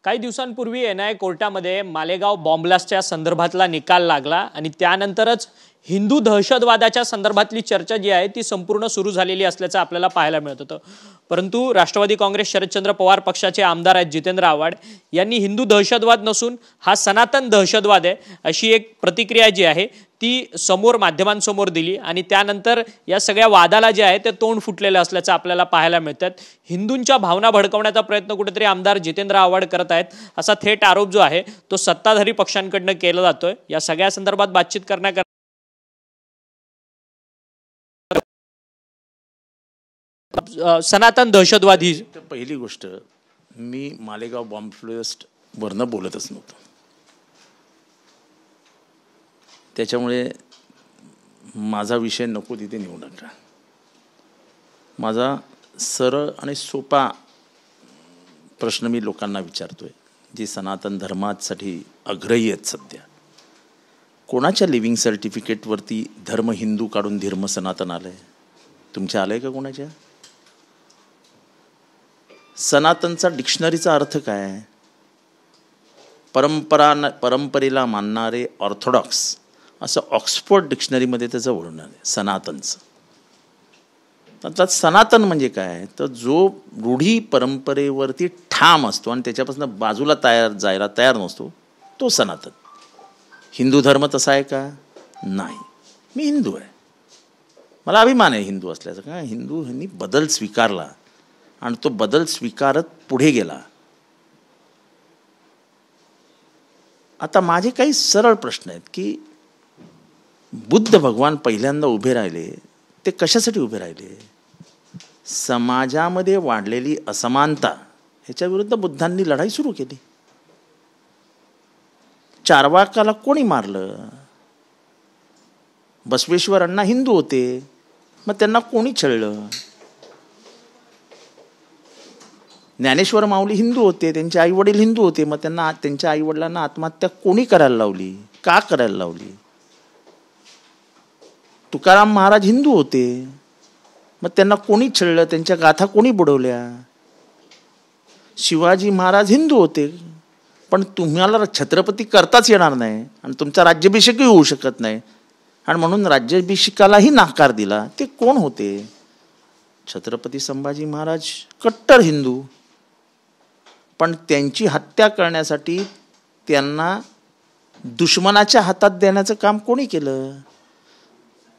काही दिवसांपूर्वी एनआयए कोर्टामध्ये मालेगाव बॉम्ब ब्लास्टच्या संदर्भातला निकाल लागला आणि त्यानंतरच हिंदू दहशतवादाच्या संदर्भातली चर्चा जी आहे ती संपूर्ण सुरू झालेली असल्याचं आपल्याला पाहायला मिळत होतं। परंतु राष्ट्रवादी काँग्रेस शरदचंद्र पवार पक्षाचे आमदार आहेत जितेंद्र आव्हाड यांनी हिंदू दहशतवाद नसून हा सनातन दहशतवाद आहे अशी एक प्रतिक्रिया जी आहे ती समोर माध्यमांसमोर दिली आणि त्यानंतर या सगळ्या वादाला जे आहे ते तोंड फुटलेलं असल्याचं आपल्याला पाहायला मिळतात। हिंदूंच्या भावना भडकवण्याचा प्रयत्न कुठेतरी आमदार जितेंद्र आव्हाड करत आहेत असा थेट आरोप जो आहे तो सत्ताधारी पक्षांकडून केला जातोय। या सगळ्या संदर्भात बातचीत करण्याकरता सनातन दहशतवादी पहिली गोष्ट मी मालेगाव बॉम्ब ब्लास्ट वरनं बोलतच नव्हतो, त्याच्यामुळे माझा विषय नको तिथे नेऊ नका। माझा सरळ आणि सोपा प्रश्न मी लोकांना विचारतोय जे सनातन धर्मासाठी अग्रही आहेत सध्या। कोणाच्या लिव्हिंग सर्टिफिकेटवरती धर्म हिंदू काढून धर्म सनातन आलंय? तुमच्या आलंय का कोणाच्या? सनातनचा डिक्शनरीचा अर्थ काय आहे? परंपरेला मानणारे ऑर्थोडॉक्स असं ऑक्सफोर्ड डिक्शनरीमध्ये त्याचं वर्णन आहे सनातनचं। आता सनातन म्हणजे काय तर जो रूढी परंपरेवरती ठाम असतो आणि त्याच्यापासून बाजूला जायला तयार नसतो तो सनातन। हिंदू धर्म तसा आहे का? नाही। मी हिंदू आहे, मला अभिमान आहे हिंदू असल्याचा। का हिंदूंनी बदल स्वीकारला आणि तो बदल स्वीकारत पुढे गेला। आता माझे काही सरळ प्रश्न आहेत की बुद्ध भगवान पहिल्यांदा उभे राहिले ते कशासाठी उभे राहिले? समाजामध्ये वाढलेली असमानता ह्याच्या विरुद्ध बुद्धांनी लढाई सुरू केली। चार्वाकाला कोणी मारलं? बसवेश्वरांना हिंदू होते, मग त्यांना कोणी छळलं? ज्ञानेश्वर माऊली हिंदू होते, त्यांचे आई वडील हिंदू होते, मग त्यांना त्यांच्या आई वडिलांना आत्महत्या कोणी करायला लावली? का करायला लावली? तुकाराम महाराज हिंदू होते, मग त्यांना कोणी छळलं? त्यांच्या गाथा कोणी बुडवल्या? शिवाजी महाराज हिंदू होते, पण तुम्हाला छत्रपती करताच येणार नाही आणि तुमचा राज्याभिषेकही होऊ शकत नाही आणि म्हणून राज्याभिषेकालाही नकार दिला। ते कोण होते? छत्रपती संभाजी महाराज कट्टर हिंदू, पण त्यांची हत्या करण्यासाठी त्यांना दुश्मनाच्या हातात देण्याचं काम कोणी केलं?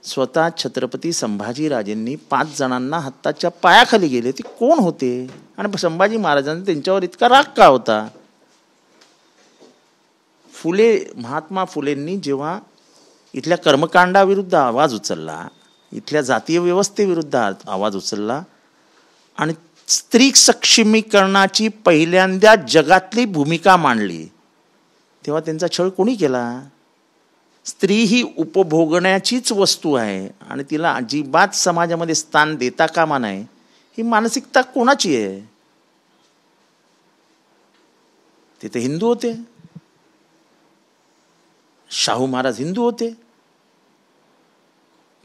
स्वतः छत्रपती संभाजीराजेंनी 5 जणांना हत्ताच्या पायाखाली गेले। ते कोण होते आणि संभाजी महाराजांना त्यांच्यावर इतका राग का होता? महात्मा फुलेंनी जेव्हा इथल्या कर्मकांडाविरुद्ध आवाज उचलला, इथल्या जातीय व्यवस्थेविरुद्ध आवाज उचलला आणि स्त्री सक्षमीकरणाची पहिल्यांदा जगातली भूमिका मांडली, तेव्हा त्यांचा छळ कोणी केला? स्त्री ही उपभोगण्याचीच वस्तू आहे आणि तिला अजिबात समाजामध्ये स्थान देता कामा नये, ही मानसिकता कोणाची आहे? ते तर हिंदू होते। शाहू महाराज हिंदू होते,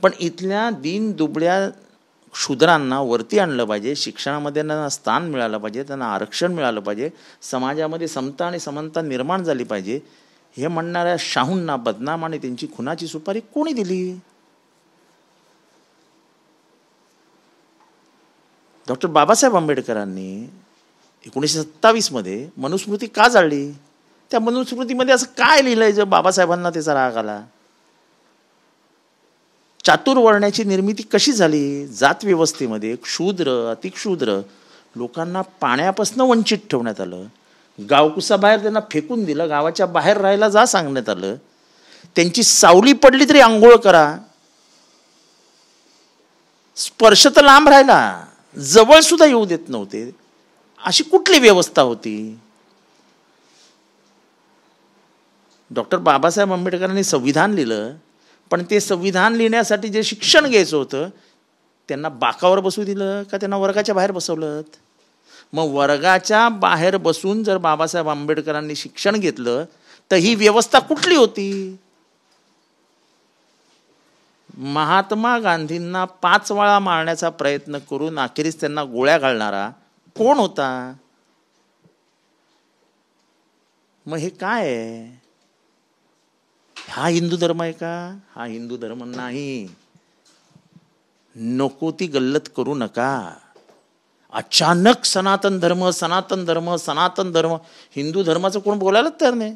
पण इथल्या दीन दुबळ्या शूद्रांना वरती आणलं पाहिजे, शिक्षणामध्ये त्यांना स्थान मिळालं पाहिजे, त्यांना आरक्षण मिळालं पाहिजे, समाजामध्ये समता आणि समानता निर्माण झाली पाहिजे, हे म्हणणाऱ्या शाहूंना बदनाम आणि त्यांची खुनाची सुपारी कोणी दिली? डॉक्टर बाबासाहेब आंबेडकरांनी 1927 मध्ये मनुस्मृती का जाळली? त्या मनुस्मृतीमध्ये असं काय लिहिलंय जे बाबासाहेबांना त्याचा राग आला? चातुर्वर्ण्याची निर्मिती कशी झाली? जात व्यवस्थेमध्ये क्षूद्र अतिक्षूद्र लोकांना पाण्यापासून वंचित ठेवण्यात आलं, गावकुसाबाहेर त्यांना फेकून दिलं, गावाच्या बाहेर राहायला जा सांगण्यात आलं, त्यांची सावली पडली तरी आंघोळ करा, स्पर्श तर लांब राहिला, जवळ सुद्धा येऊ देत नव्हते। अशी कुठली व्यवस्था होती? डॉक्टर बाबासाहेब आंबेडकरांनी संविधान लिहिलं, पण ते संविधान लिहिण्यासाठी जे शिक्षण घ्यायचं होतं त्यांना बाकावर बसू दिलं का त्यांना वर्गाच्या बाहेर बसवलं? मग वर्गाच्या बाहेर बसून जर बाबासाहेब आंबेडकरांनी शिक्षण घेतलं तर ही व्यवस्था कुठली होती? महात्मा गांधींना 5 वेळा मारण्याचा प्रयत्न करून अखेरीस त्यांना गोळ्या घालणारा कोण होता? मग हे काय आहे? हा हिंदू धर्म आहे का? हा हिंदू धर्म नाही. नको ती गल्लत करू नका. अचानक सनातन धर्म, सनातन धर्म, सनातन धर्म. हिंदू धर्माचं कोण बोलायलाच तयार नाही.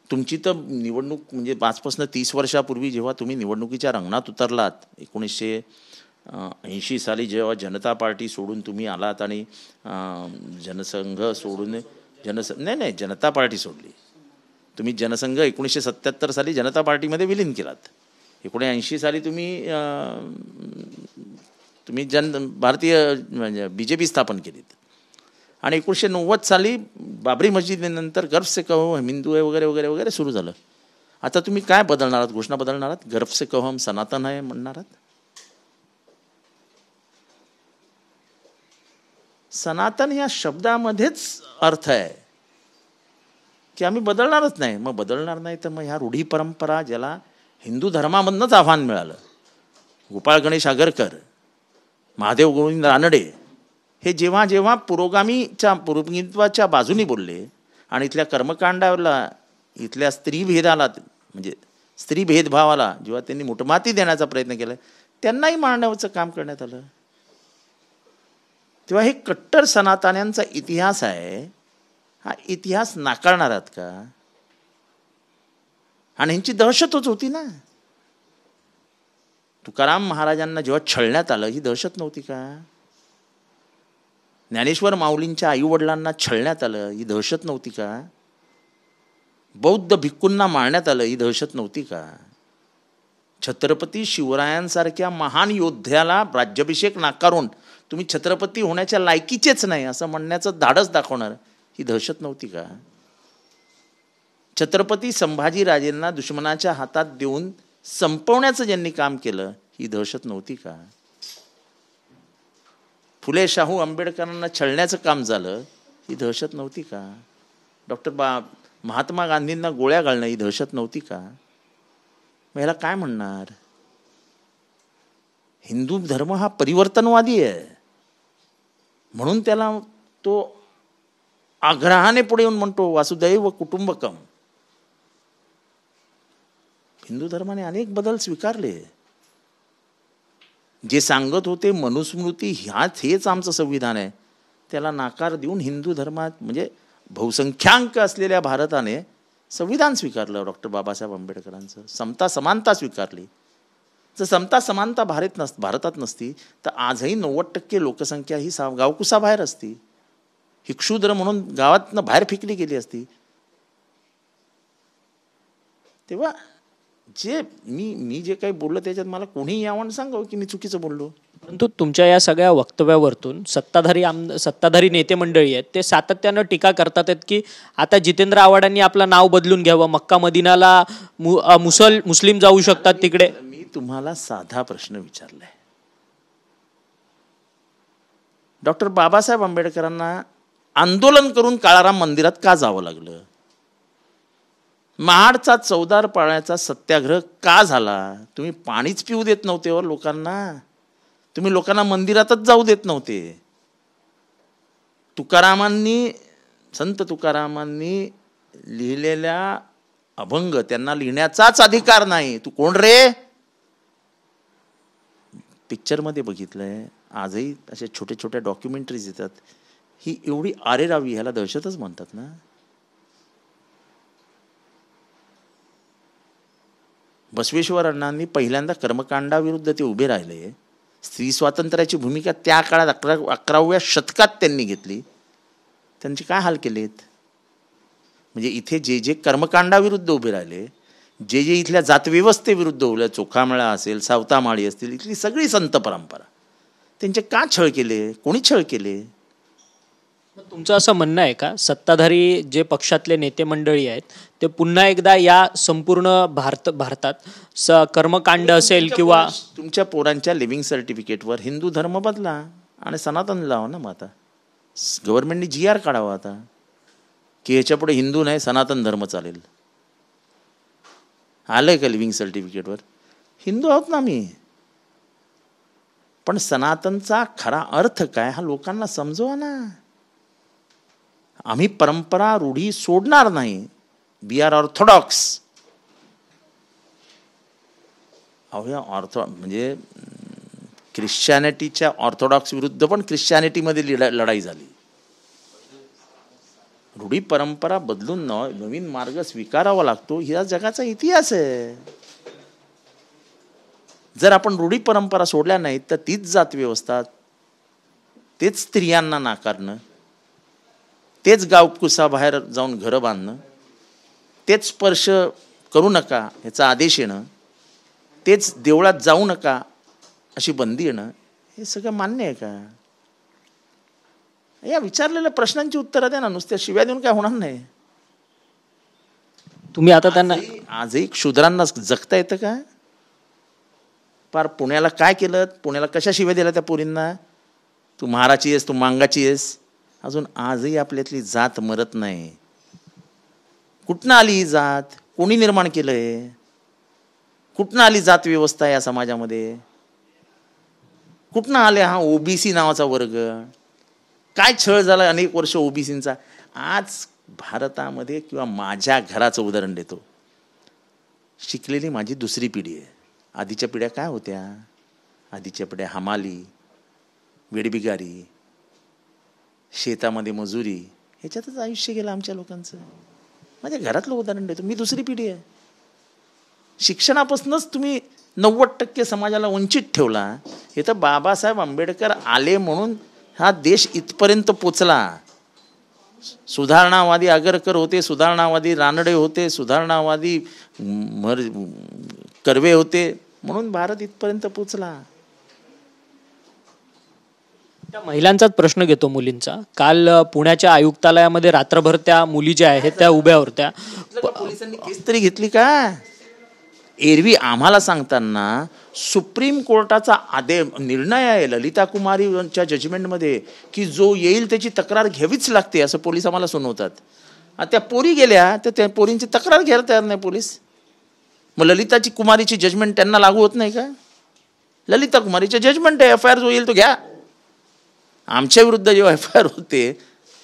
तुमची तर निवडणूक म्हणजे 5 पासून 30 वर्षापूर्वी जेव्हा तुम्ही निवडणुकीच्या रिंगणात उतरलात, 1980 साली जेव्हा जनता पार्टी सोडून तुम्ही आलात आणि जनसंघ सोडून नाही जनता पार्टी सोडली तुम्ही. जनसंघ 1977 साली जनता पार्टीमध्ये विलीन केलात. 1980 साली तुम्ही भारतीय म्हणजे BJP स्थापन केलीत आणि 1990 साली बाबरी मस्जिदीनंतर गर्व से कहो हम हिंदू आहे वगैरे वगैरे वगैरे सुरू झालं. आता तुम्ही काय बदलणार आहात? घोषणा बदलणार आहात? गर्व से कहो हम सनातन आहे म्हणणार आहात? सनातन या शब्दामध्येच अर्थ आहे की आम्ही बदलणारच नाही. मग बदलणार नाही तर मग ह्या रूढी परंपरा, ज्याला हिंदू धर्मामधनंच आव्हान मिळालं, गोपाळ गणेश आगरकर, महादेव गोविंद रानडे, हे जेव्हा जेव्हा पुरोगामीत्वाच्या बाजूनी बोलले आणि इथल्या कर्मकांडाला, इथल्या स्त्रीभेदाला म्हणजे स्त्री भेदभावाला जेव्हा त्यांनी मुठमाती देण्याचा प्रयत्न केला, त्यांनाही मारण्याचं काम करण्यात आलं. तेव्हा हे कट्टर सनातन्यांचा इतिहास आहे. हा इतिहास नाकारणार आहात का? आणि ह्यांची दहशतच होती ना. तुकाराम महाराजांना जेव्हा छळण्यात आलं, ही दहशत नव्हती का? ज्ञानेश्वर माऊलींच्या आईवडिलांना छळण्यात आलं, ही दहशत नव्हती का? बौद्ध भिक्खूंना मारण्यात आलं, ही दहशत नव्हती का? छत्रपती शिवरायांसारख्या महान योद्ध्याला राज्याभिषेक नाकारून तुम्ही छत्रपती होण्याच्या लायकीचेच नाही असं म्हणण्याचं धाडस दाखवणार, ही दहशत नव्हती का? छत्रपती संभाजीराजेंना दुश्मनाच्या हातात देऊन संपवण्याचं ज्यांनी काम केलं, ही दहशत नव्हती का? फुले शाहू आंबेडकरांना छळण्याचं काम झालं, ही दहशत नव्हती का? महात्मा गांधींना गोळ्या घालणं, ही दहशत नव्हती का? मग ह्याला काय म्हणणार? हिंदू धर्म हा परिवर्तनवादी आहे म्हणून त्याला तो आग्रहाने पुढे येऊन म्हणतो वासुदैव कुटुंबकम. हिंदू धर्माने अनेक बदल स्वीकारले. जे सांगत होते मनुस्मृती हेच आमचं संविधान आहे, त्याला नाकार देऊन हिंदू धर्मात म्हणजे बहुसंख्याक असलेल्या भारताने संविधान स्वीकारलं डॉक्टर बाबासाहेब आंबेडकरांचं. समता समानता स्वीकारली. जर समता समानता भारतात नसती तर आजही 90% लोकसंख्या ही गावकुसाबाहेर असती. ही क्षुद्र म्हणून गावातनं बाहेर फेकली गेली असती. तेव्हा मी जे काही बोललो त्याच्यात मला कोणीही यावं सांगावं की मी चुकीचं बोललो. परंतु तुमच्या या सगळ्या वक्तव्यावरतून सत्ताधारी नेते मंडळी आहेत ते सातत्यानं टीका करतात आहेत की आता जितेंद्र आव्हाडांनी आपलं नाव बदलून घ्यावं, मक्का मदिनाला मुस्लिम जाऊ शकतात तिकडे. मी तुम्हाला साधा प्रश्न विचारलाय. डॉक्टर बाबासाहेब आंबेडकरांना आंदोलन करून काळाराम मंदिरात का जावं लागलं? महाडचा चौदार पाळण्याचा सत्याग्रह का झाला? तुम्ही पाणीच पिऊ देत नव्हते वर लोकांना. तुम्ही लोकांना मंदिरातच जाऊ देत नव्हते. संत तुकारामांनी लिहिलेल्या अभंग त्यांना लिहिण्याचाच अधिकार नाही. तू कोण रे? पिक्चरमध्ये बघितलंय, आजही अशा छोटे छोट्या डॉक्युमेंटरीज येतात. ही एवढी आरेरावी, ह्याला दहशतच म्हणतात ना. बसवेश्वर अण्णांनी पहिल्यांदा कर्मकांडाविरुद्ध ते उभे राहिले. स्त्री स्वातंत्र्याची भूमिका त्या काळात 11व्या शतकात त्यांनी घेतली. त्यांचे काय हाल केलेत? म्हणजे इथे जे जे कर्मकांडाविरुद्ध उभे राहिले, जे जे इथल्या जातव्यवस्थेविरुद्ध उभे, चोखामळा असेल, सावतामाळी असतील, इथली सगळी संत परंपरा, त्यांचे का छळ केले? कोणी छळ केले? तुमचं असं म्हणणं आहे का सत्ताधारी जे पक्षातले नेते मंडळी आहेत ते पुन्हा एकदा या संपूर्ण भारतात कर्मकांड असेल किंवा तुमच्या पोरांच्या लिव्हिंग सर्टिफिकेटवर हिंदू धर्म बदला आणि सनातन लावा ना. मग आता गव्हर्नमेंटने GR काढावा आता की ह्याच्या पुढे हिंदू नाही सनातन धर्म चालेल. आलंय का लिव्हिंग सर्टिफिकेटवर? हिंदू आहोत ना मी, पण सनातनचा खरा अर्थ काय हा लोकांना समजवा ना. आम्ही परंपरा रूढी सोडणार नाही. We are orthodox. अहो या म्हणजे ख्रिश्चॅनिटीच्या ऑर्थोडॉक्स विरुद्ध पण ख्रिश्चॅनिटीमध्ये लढाई झाली. रूढी परंपरा बदलून नवीन मार्ग स्वीकारावा लागतो. हा जगाचा इतिहास आहे. जर आपण रूढी परंपरा सोडल्या नाहीत तर तीच जात व्यवस्था, तेच स्त्रियांना नाकारणं, तेच गावकुसाबाहेर जाऊन घरं बांधणं, तेच स्पर्श करू नका याचा आदेश येणं, तेच देवळात जाऊ नका अशी बंदी येणं, हे सगळं मान्य आहे का? या विचारलेल्या प्रश्नांची उत्तरं द्या ना. नुसत्या शिव्या देऊन काय होणार नाही. तुम्ही आता त्यांना आजही शूद्रांना जगता येतं का? पार पुण्याला काय केलं, पुण्याला कशा शिव्या दिल्या त्या पोरींना, तू महाराची आहेस, तू मांगाची आहेस. अजून आजही आपल्यातली जात मरत नाही. कुठनं आली ही जात? कोणी निर्माण केलंय? कुठनं आली जात व्यवस्था या समाजामध्ये? कुठनं आले हा ओबीसी नावाचा वर्ग? काय छळ झाला अनेक वर्ष ओबीसींचा? आज भारतामध्ये किंवा माझ्या घराचं उदाहरण देतो. शिकलेली माझी दुसरी पिढी आहे. आधीच्या पिढ्या काय होत्या? आधीच्या पिढ्या हमाली, वेडबिगारी, शेतामध्ये मजुरी, ह्याच्यातच आयुष्य गेलं आमच्या लोकांचं. माझ्या घरातलं उदाहरण देतो. मी दुसरी पिढी आहे. शिक्षणापासूनच तुम्ही 90% समाजाला वंचित ठेवला. हे तर बाबासाहेब आंबेडकर आले म्हणून हा देश इथपर्यंत पोचला. सुधारणावादी आगरकर होते, सुधारणावादी रानडे होते, सुधारणावादी कर्वे होते, म्हणून भारत इथपर्यंत पोचला. त्या महिलांचाच प्रश्न घेतो, मुलींचा. काल पुण्याच्या आयुक्तालयामध्ये रात्रभर त्या मुली ज्या आहेत त्या उभ्या होत्या. पोलिसांनी केस तरी घेतली का? एरवी आम्हाला सांगताना सुप्रीम कोर्टाचा निर्णय आहे ललिता कुमारीच्या जजमेंटमध्ये की जो येईल त्याची तक्रार घ्यावीच लागते असं पोलीस आम्हाला सुनवतात. त्या पोरी गेल्या तर त्या पोरींची तक्रार घ्यायला तयार नाही पोलीस. मग ललिताची कुमारीची जजमेंट त्यांना लागू होत नाही का? ललिता कुमारीचे जजमेंट आहे, FIR जो येईल तो घ्या. आमच्या विरुद्ध जेव्हा FIR होते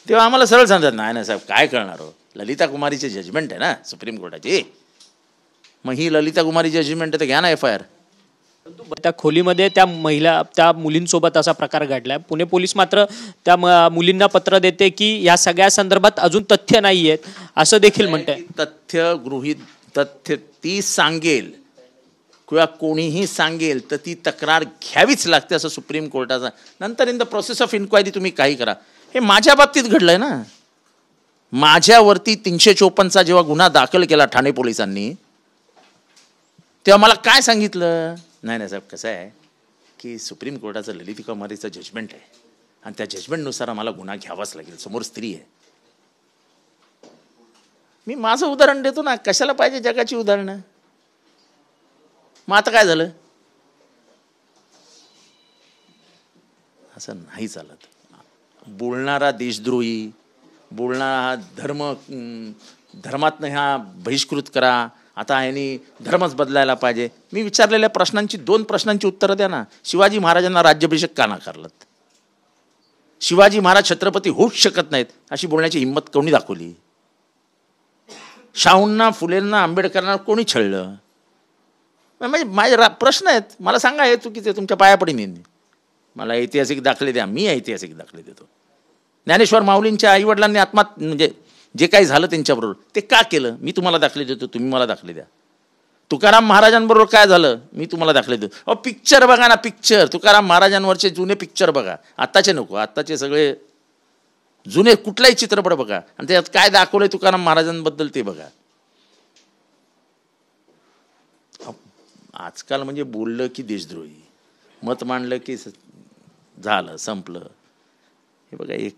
तेव्हा आम्हाला सरळ सांगतात, नाही साहेब काय करणार हो, ललिता कुमारीचे जजमेंट आहे ना सुप्रीम कोर्टाची, मग ही ललिता कुमारी जजमेंट तर घ्या ना FIR. त्या खोलीमध्ये त्या मुलींसोबत असा प्रकार घडलाय. पुणे पोलीस मात्र त्या मुलींना पत्र देते की या सगळ्या संदर्भात अजून तथ्य नाही आहेत असं देखील म्हणते. तथ्य ती सांगेल किंवा कोणीही सांगेल तर ती तक्रार घ्यावीच लागते असं सुप्रीम कोर्टाचा. नंतर in the process of inquiry तुम्ही काही करा. हे माझ्या बाबतीत घडलंय ना. माझ्यावरती 354चा जेव्हा गुन्हा दाखल केला ठाणे पोलिसांनी तेव्हा मला काय सांगितलं, नाही साहेब कसं आहे की सुप्रीम कोर्टाचं ललिता कुमारीचं जजमेंट आहे आणि त्या जजमेंटनुसार आम्हाला गुन्हा घ्यावाच लागेल, समोर स्त्री आहे. मी माझं उदाहरण देतो ना, कशाला पाहिजे जगाची उदाहरणं. मग आता काय झालं? असं नाही चालत. बोलणारा देशद्रोही, बोलणारा धर्मातनं ह्या बहिष्कृत करा, आता ह्यांनी धर्मच बदलायला पाहिजे. मी विचारलेल्या प्रश्नांची 2 प्रश्नांची उत्तरं द्या ना. शिवाजी महाराजांना राज्याभिषेक का नाकारलात? शिवाजी महाराज छत्रपती होऊच शकत नाहीत अशी बोलण्याची हिंमत कोणी दाखवली? शाहूंना, फुलेंना, आंबेडकरांना कोणी छळलं? म्हणजे माझे प्रश्न आहेत, मला सांगा हे चुकीचे, तुमच्या पाया पडीन. मला ऐतिहासिक दाखले द्या, मी ऐतिहासिक दाखले देतो. ज्ञानेश्वर माऊलींच्या आईवडिलांनी म्हणजे जे काही झालं त्यांच्याबरोबर ते का केलं मी तुम्हाला दाखले देतो, तुम्ही मला दाखले द्या. तुकाराम महाराजांबरोबर काय झालं मी तुम्हाला दाखले देतो. पिक्चर बघा ना, पिक्चर तुकाराम महाराजांवरचे जुने पिक्चर बघा, आत्ताचे नको, आत्ताचे सगळे जुने कुठलाही चित्रपट बघा आणि त्यात काय दाखवलंय तुकाराम महाराजांबद्दल ते बघा. आजकाल म्हणजे बोललं की देशद्रोही, मत मांडलं की झालं संपलं. हे बघा, एक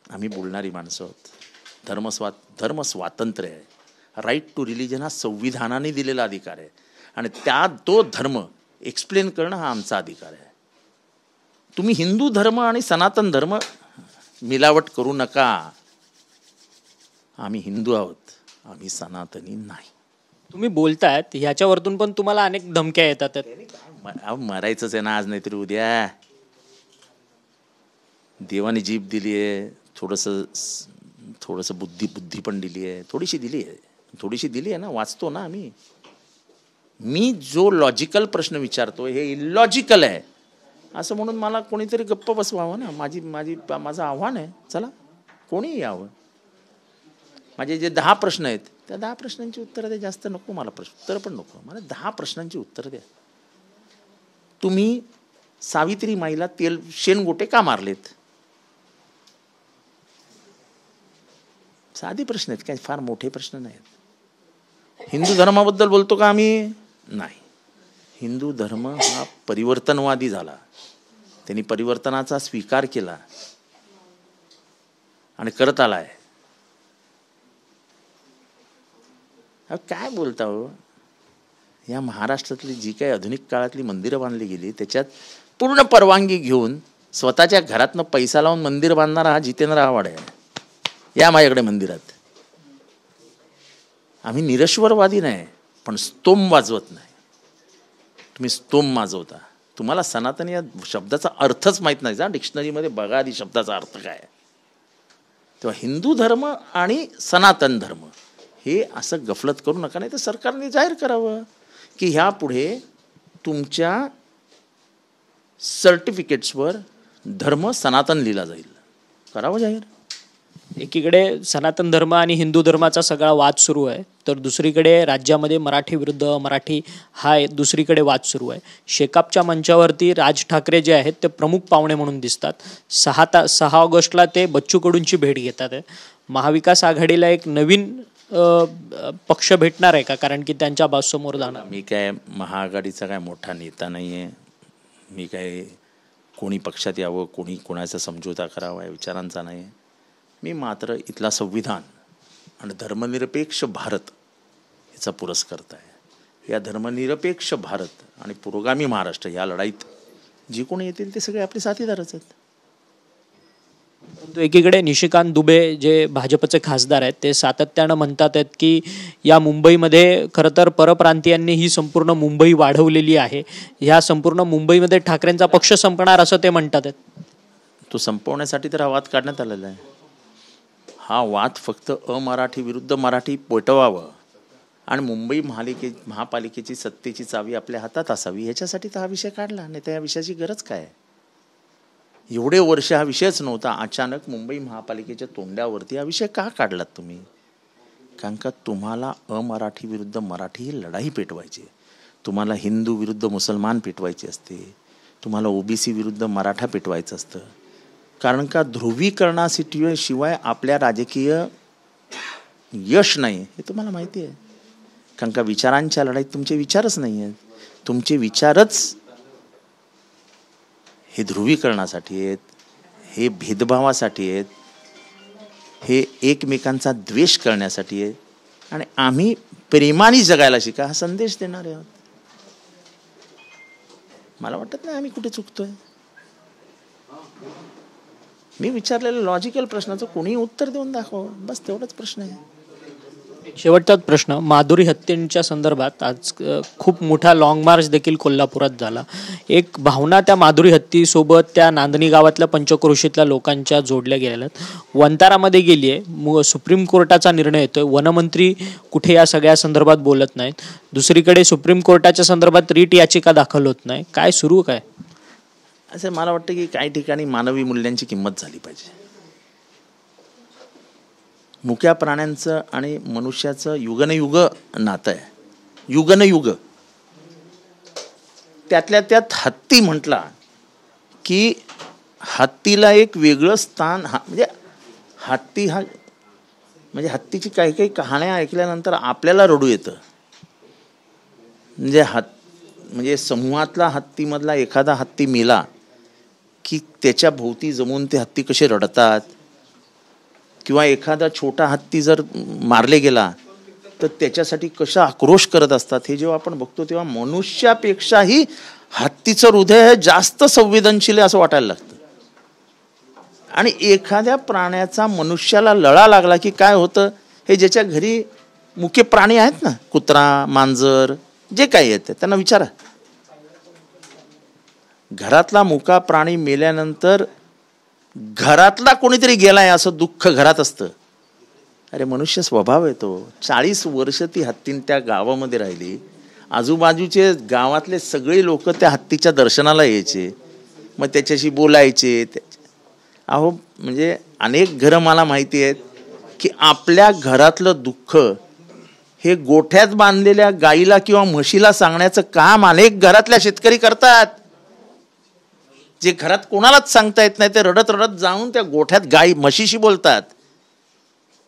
आम्ही बोलणारी माणसं आहोत. धर्म स्वातंत्र्य आहे. राईट टू रिलिजन हा संविधानाने दिलेला अधिकार आहे आणि तो धर्म एक्सप्लेन करणं हा आमचा अधिकार आहे. तुम्ही हिंदू धर्म आणि सनातन धर्म मिलावट करू नका. आम्ही हिंदू आहोत, आम्ही सनातनी नाही. तुम्ही बोलतायत ह्याच्यावरतून पण तुम्हाला अनेक धमक्या येतात. मरायचंच आहे ना आज नाहीतरी उद्या. देवाने जीभ दिली आहे, थोडंसं थोडंसं बुद्धी पण दिली आहे, थोडीशी दिली आहे ना, वाचतो ना आम्ही. मी जो लॉजिकल प्रश्न विचारतो हे इलॉजिकल आहे असं म्हणून मला कोणीतरी गप्प बसवावं ना. माझं आव्हान आहे, चला कोणीही यावं. माझे जे 10 प्रश्न आहेत त्या 10 प्रश्नांची उत्तरं द्या. जास्त नको मला उत्तरं पण नको, मला 10 प्रश्नांची उत्तरं द्या. तुम्ही सावित्री माईला शेणगोटे का मारलेत? साधे प्रश्न आहेत, काही फार मोठे प्रश्न नाहीत. हिंदू धर्माबद्दल बोलतो का आम्ही? नाही. हिंदू धर्म हा परिवर्तनवादी झाला, त्यांनी परिवर्तनाचा स्वीकार केला आणि करत आलाय. काय बोलता हो? या महाराष्ट्रातली जी काही आधुनिक काळातली मंदिरं बांधली गेली त्याच्यात पूर्ण परवानगी घेऊन स्वतःच्या घरातनं पैसा लावून मंदिर बांधणारा हा जितेंद्र आव्हाड आहे. या माझ्याकडे मंदिरात. आम्ही निरश्वरवादी नाही, पण स्तोम वाजवत नाही. तुम्ही स्तोम वाजवता. तुम्हाला सनातन या शब्दाचा अर्थच माहीत नाही. जा डिक्शनरीमध्ये बघा आधी शब्दाचा अर्थ काय. तेव्हा हिंदू धर्म आणि सनातन धर्म हे असं गफलत करू नका. नाही तर सरकारने जाहीर करावं की ह्या पुढे तुमच्या सर्टिफिकेट्सवर धर्म सनातन लिहिला जाईल. करावं जाहीर. एकीकडे सनातन धर्म आणि हिंदू धर्माचा सगळा वाद सुरू आहे, तर दुसरीकडे राज्यामध्ये मराठी विरुद्ध मराठी हा दुसरीकडे वाद सुरू आहे. शेकापच्या मंचावरती राज ठाकरे जे आहेत ते प्रमुख पाहुणे म्हणून दिसतात. 6 ऑगस्टला ते बच्चू कडूंची भेट घेतात आहे. महाविकास आघाडीला एक नवीन पक्ष भेटणार आहे का? कारण की त्यांच्या बाजूसमोर जाणार. मी काय महाआघाडीचा काय मोठा नेता नाही आहे. मी काय कोणी पक्षात यावं, कोणी कोणाचा समझोता करावा या विचारांचा नाही आहे. मी मात्र इथला संविधान आणि धर्मनिरपेक्ष भारत याचा पुरस्कर्ता आहे. या धर्मनिरपेक्ष भारत आणि पुरोगामी महाराष्ट्र या लढाईत जी कोणी येतील ते सगळे आपले साथीदारच आहेत. परंतु एकीकडे निशिकांत दुबे जे भाजपचे खासदार आहेत ते सातत्यानं म्हणतात आहेत की या मुंबईमध्ये खरं तर परप्रांतीयांनी ही संपूर्ण मुंबई वाढवलेली आहे. ह्या संपूर्ण मुंबईमध्ये ठाकरेंचा पक्ष संपणार असं ते म्हणतात आहेत. तो संपवण्यासाठी तर हा वाद काढण्यात आलेला आहे. हा वाद फक्त अमराठी विरुद्ध मराठी पेटवावं आणि मुंबई महापालिकेची सत्तेची चावी आपल्या हातात असावी ह्याच्यासाठी तर हा विषय काढला. नाही तर या विषयाची गरज काय? एवढे वर्ष हा विषयच नव्हता. अचानक मुंबई महापालिकेच्या तोंड्यावरती हा विषय का काढलात तुम्ही? कारण का तुम्हाला अमराठी विरुद्ध मराठी ही लढाई पेटवायची. तुम्हाला हिंदू विरुद्ध मुसलमान पेटवायची असते. तुम्हाला ओबीसी विरुद्ध मराठा पेटवायचं असतं. कारण का ध्रुवीकरणाशिवाय आपल्या राजकीय यश नाही हे तुम्हाला माहिती आहे. कारण का विचारांच्या लढाईत तुमचे विचारच नाही आहेत. तुमचे विचारच हे ध्रुवीकरणासाठी आहेत, हे भेदभावासाठी आहेत, हे एकमेकांचा द्वेष करण्यासाठी आहे. आणि आम्ही प्रेमाने जगायला शिका हा संदेश देणारे आहोत. मला वाटत नाही आम्ही कुठे चुकतोय. मी विचारलेल्या लॉजिकल प्रश्नाचं कोणीही उत्तर देऊन दाखव, बस तेवढाच प्रश्न आहे. शेवटचाच प्रश्न, माधुरी हत्येच्या संदर्भात आज खूप मोठा लॉंग मार्च देखील कोल्हापुरात झाला. एक भावना त्या माधुरी हत्येसोबत त्या नांदणी गावातल्या पंचक्रोशीतल्या लोकांच्या जोडल्या गेल्यात. वंतारामध्ये गेली आहे. सुप्रीम कोर्टाचा निर्णय येतोय. वनमंत्री कुठे या सगळ्या संदर्भात बोलत नाहीत. दुसरीकडे सुप्रीम कोर्टाच्या संदर्भात रीट याचिका दाखल होत नाही. काय सुरू काय? असं मला वाटतं की काही ठिकाणी मानवी मूल्यांची किंमत झाली पाहिजे. मुक्या प्राण्यांचं आणि मनुष्याचं युगनयुग नातं आहे. युगनयुग. त्यातल्या त्यात हत्ती म्हटला की हत्तीला एक वेगळं स्थान. म्हणजे हत्ती हा म्हणजे हत्तीची काही काही कहाण्या ऐकल्यानंतर आपल्याला रडू येतं. म्हणजे समूहातला हत्तीमधला एखादा हत्ती मेला की त्याच्या भोवती जमून ते हत्ती कसे रडतात. किंवा एखादा छोटा हत्ती जर मारले गेला तर त्याच्यासाठी कसा आक्रोश करत असतात हे जेव्हा आपण बघतो तेव्हा मनुष्यापेक्षाही हत्तीचं हृदय हे जास्त संवेदनशील आहे असं वाटायला लागतं. आणि एखाद्या प्राण्याचा मनुष्याला लळा लागला की काय होतं हे ज्याच्या घरी मुके प्राणी आहेत ना, कुत्रा, मांजर, जे काही आहेत त्यांना विचारा. घरातला मुका प्राणी मेल्यानंतर घरातला कोणीतरी गेलाय असं दुःख घरात असतं. अरे मनुष्य स्वभाव आहे तो. 40 वर्ष ती हत्तीन त्या गावामध्ये राहिली. आजूबाजूचे गावातले सगळे लोक त्या हत्तीच्या दर्शनाला यायचे, मग त्याच्याशी बोलायचे. अहो म्हणजे अनेक घरं मला माहिती आहेत की आपल्या घरातलं दुःख हे गोठ्यात बांधलेल्या गाईला किंवा म्हशीला सांगण्याचं काम अनेक घरातल्या शेतकरी करतात. जे घरात कोणालाच सांगता येत नाही ते रडत रडत जाऊन त्या गोठ्यात गाई म्हशीशी बोलतात.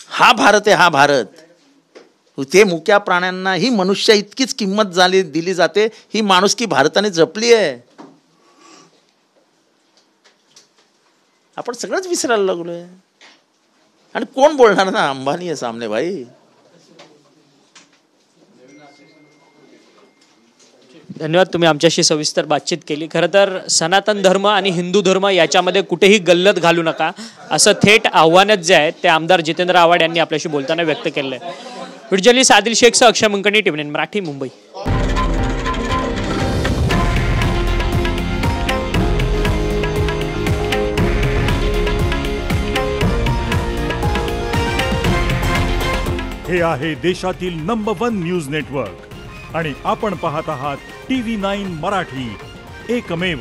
हा भारत आहे, हा भारत. ते मुक्या प्राण्यांना ही मनुष्य इतकीच किंमत दिली जाते. ही माणुसकी भारताने जपली आहे. आपण सगळंच विसरायला लागलोय. आणि कोण बोलणार ना, अंबानी आहे सामने भाई. धन्यवाद, तुम्ही आमच्याशी सविस्तर बातचीत केली. खरं तर सनातन धर्म आणि हिंदू धर्म याच्यामध्ये कुठेही गल्लत घालू नका असं थेट आव्हानच जे आहे ते आमदार जितेंद्र आव्हाड यांनी आपल्याशी बोलताना व्यक्त केलं आहे. व्हिडिओ जर्नलिस्ट आदिल शेखसह अक्षय मुंकणी, टीव्ही 9 मराठी, मुंबई. हे आहे देशातील नंबर 1 न्यूज नेटवर्क आणि आपण पाहत आहात टीव्ही 9 मराठी, एकमेव.